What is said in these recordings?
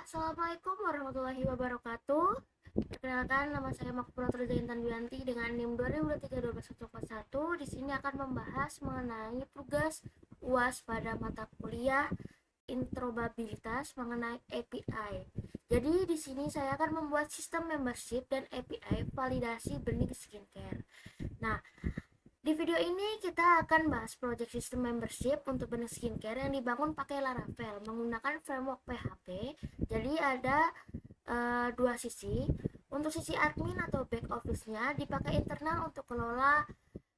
Assalamualaikum warahmatullahi wabarakatuh. Perkenalkan, nama saya Makfura Turjaintan Bianti dengan NIM 2023-12141. Di sini akan membahas mengenai tugas UAS pada mata kuliah interoperabilitas mengenai API. Jadi di sini saya akan membuat sistem membership dan API validasi benih skincare. Nah, di video ini kita akan bahas project system membership untuk benih skincare yang dibangun pakai Laravel menggunakan framework PHP. Jadi ada dua sisi. Untuk sisi admin atau back office-nya dipakai internal untuk kelola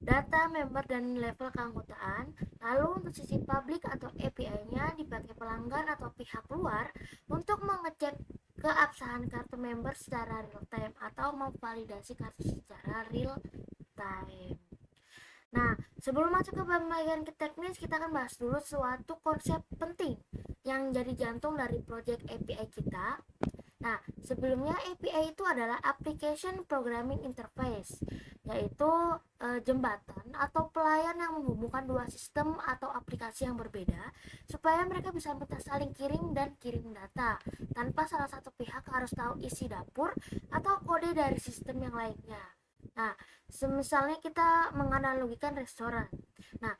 data member dan level keanggotaan. Lalu untuk sisi public atau API-nya dipakai pelanggan atau pihak luar untuk mengecek keabsahan kartu member secara real time atau memvalidasi kartu secara real time. Nah, sebelum masuk ke bagian teknis, kita akan bahas dulu suatu konsep penting yang jadi jantung dari project API kita. Nah, sebelumnya API itu adalah Application Programming Interface, yaitu jembatan atau pelayan yang menghubungkan dua sistem atau aplikasi yang berbeda supaya mereka bisa saling kirim dan kirim data tanpa salah satu pihak harus tahu isi dapur atau kode dari sistem yang lainnya. Nah, misalnya kita menganalogikan restoran. Nah,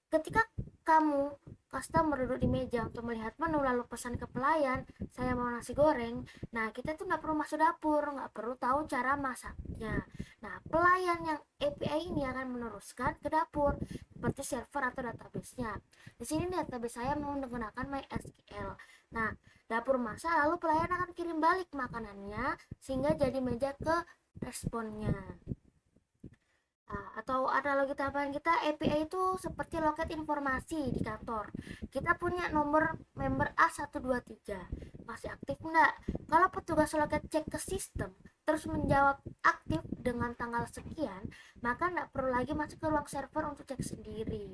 ketika kamu customer duduk di meja untuk melihat menu lalu pesan ke pelayan, saya mau nasi goreng. Nah, kita tuh nggak perlu masuk dapur, nggak perlu tahu cara masaknya. Nah, pelayan yang API ini akan meneruskan ke dapur seperti server atau database-nya. Di sini database saya menggunakan MySQL. Nah, dapur masak lalu pelayan akan kirim balik makanannya sehingga jadi meja ke responnya. Atau analogi tambahan kita, API itu seperti loket informasi di kantor. Kita punya nomor member A123, masih aktif enggak? Kalau petugas loket cek ke sistem terus menjawab aktif dengan tanggal sekian, maka enggak perlu lagi masuk ke ruang server untuk cek sendiri.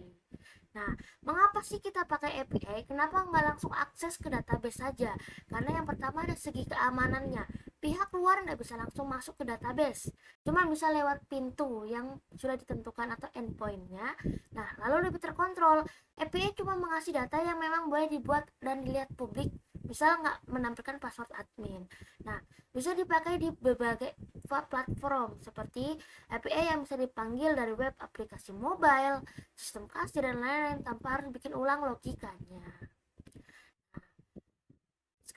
Nah, mengapa sih kita pakai API? Kenapa nggak langsung akses ke database saja? Karena yang pertama ada segi keamanannya. Pihak luar nggak bisa langsung masuk ke database, cuma bisa lewat pintu yang sudah ditentukan atau endpointnya. Nah, lalu lebih terkontrol. API cuma mengasih data yang memang boleh dibuat dan dilihat publik, misal nggak menampilkan password admin. Nah, bisa dipakai di berbagai platform seperti API yang bisa dipanggil dari web, aplikasi mobile, sistem kasir dan lain-lain tanpa harus bikin ulang logikanya.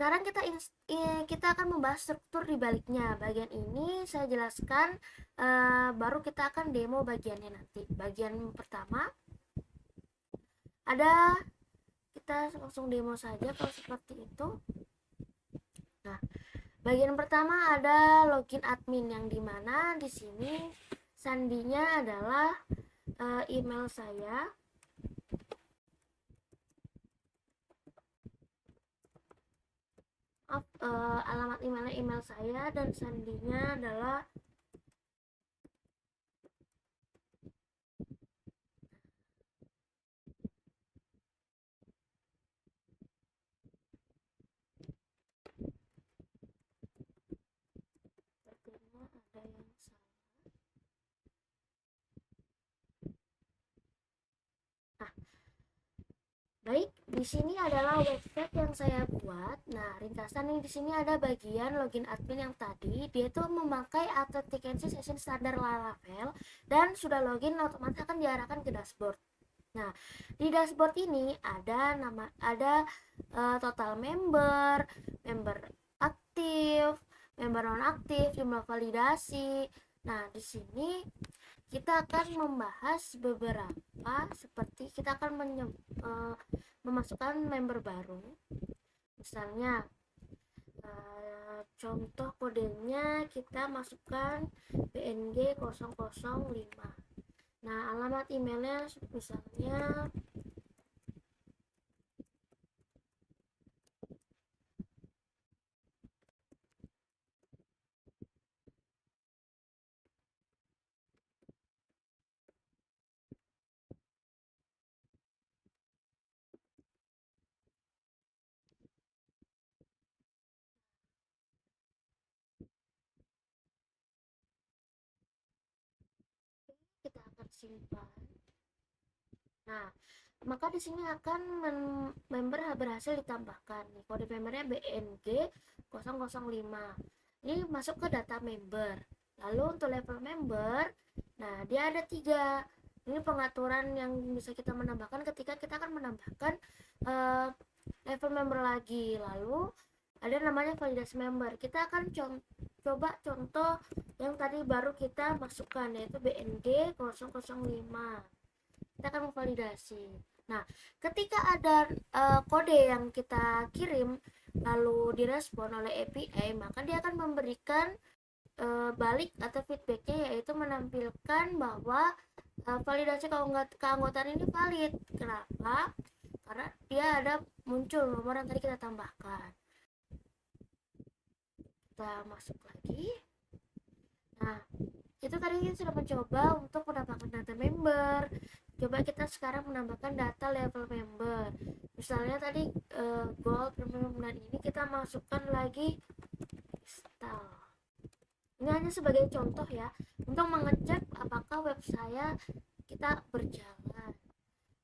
Sekarang kita akan membahas struktur di baliknya. Bagian ini saya jelaskan, baru kita akan demo bagiannya nanti. Bagian pertama ada, kita langsung demo saja kalau seperti itu. Nah, bagian pertama ada login admin yang dimana di sini sandinya adalah email saya. Alamat email saya dan sandinya adalah sepertinya ada yang salah. Nah, baik, di sini adalah website yang saya buat. Nah, ringkasan nih di sini ada bagian login admin yang tadi, dia itu memakai authentication session standar Laravel dan sudah login otomatis akan diarahkan ke dashboard. Nah, di dashboard ini ada total member, member aktif, member non aktif, jumlah validasi. Nah, di sini kita akan membahas beberapa, seperti kita akan memasukkan member baru. Misalnya contoh kodenya kita masukkan PNG 005. Nah, alamat emailnya misalnya kita akan simpan. Nah, maka di sini akan member berhasil ditambahkan. Nih, kode membernya BNG 005. Ini masuk ke data member. Lalu untuk level member, nah dia ada 3. Ini pengaturan yang bisa kita menambahkan ketika kita akan menambahkan level member lagi. Lalu ada namanya validasi member. Kita akan coba contoh yang tadi baru kita masukkan, yaitu BNG 005. Kita akan memvalidasi. Nah, ketika ada kode yang kita kirim lalu direspon oleh API, maka dia akan memberikan balik atau feedbacknya, yaitu menampilkan bahwa validasi keanggotaan ini valid. Kenapa? Karena dia ada muncul nomor yang tadi kita tambahkan. Kita masuk lagi. Nah, itu tadi kita sudah mencoba untuk menambahkan data member. Coba kita sekarang menambahkan data level member. Misalnya tadi gold, premium, dan ini kita masukkan lagi install. Ini hanya sebagai contoh ya, untuk mengecek apakah web saya kita berjalan.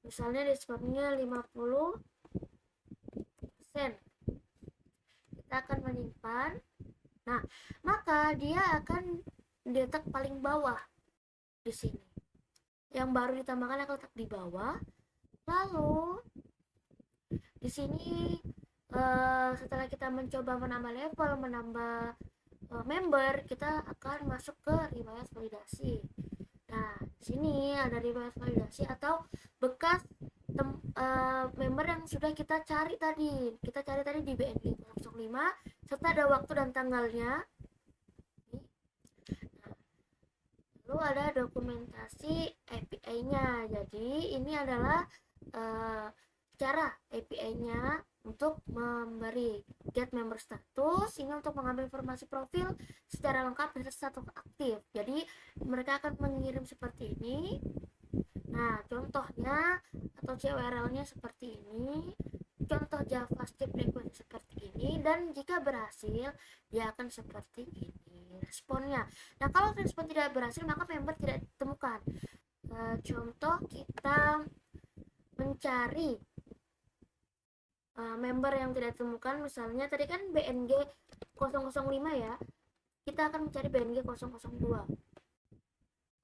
Misalnya diskonnya 50%. Kita akan menyimpan. Nah, maka dia akan diletak paling bawah di sini. Yang baru ditambahkan akan letak di bawah. Lalu di sini setelah kita mencoba menambah level, menambah member, kita akan masuk ke riwayat validasi. Nah, di sini ada riwayat validasi atau bekas member yang sudah kita cari tadi. Kita cari tadi di BNG 005 serta ada waktu dan tanggalnya. Lalu ada dokumentasi API-nya. Jadi ini adalah cara API-nya untuk memberi get member status. Ini untuk mengambil informasi profil secara lengkap dan status aktif. Jadi mereka akan mengirim seperti ini. Nah, contohnya atau CURL-nya seperti ini. Contoh JavaScript request seperti ini, dan jika berhasil dia akan seperti ini responnya. Nah, kalau respon tidak berhasil maka member tidak ditemukan. Contoh kita mencari member yang tidak ditemukan, misalnya tadi kan BNG 005 ya, kita akan mencari BNG 002.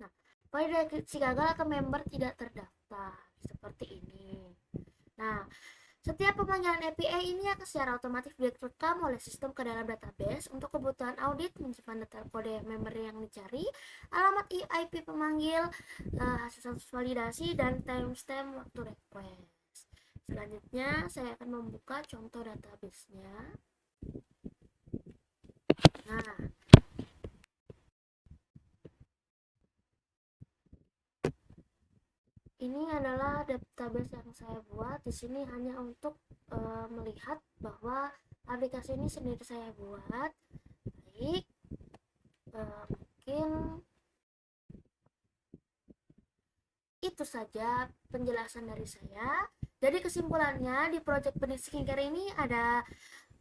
Nah, validasi gagal atau member tidak terdaftar seperti ini. Nah, setiap pemanggilan API ini akan secara otomatis direkam oleh sistem ke dalam database untuk kebutuhan audit, menyimpan data kode member yang dicari, alamat IP pemanggil, hasil status validasi, dan timestamp waktu request. Selanjutnya saya akan membuka contoh database-nya. Nah, ini adalah database yang saya buat. Di sini hanya untuk melihat bahwa aplikasi ini sendiri saya buat. Baik, mungkin itu saja penjelasan dari saya. Jadi kesimpulannya, di project benih skincare ini ada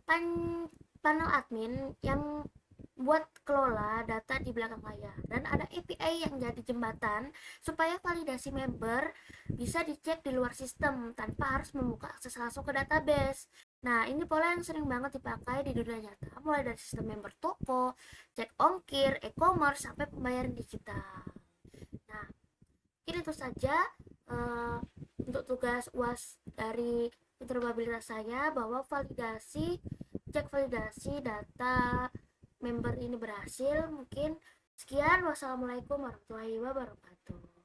panel admin yang buat kelola data di belakang layar, dan ada API yang jadi jembatan supaya validasi member bisa dicek di luar sistem tanpa harus membuka akses langsung ke database. Nah, ini pola yang sering banget dipakai di dunia nyata, mulai dari sistem member toko, cek ongkir, e-commerce, sampai pembayaran digital. Nah, mungkin itu saja untuk tugas UAS dari interoperabilitas saya, bahwa cek validasi data member ini berhasil. Mungkin sekian, wassalamualaikum warahmatullahi wabarakatuh.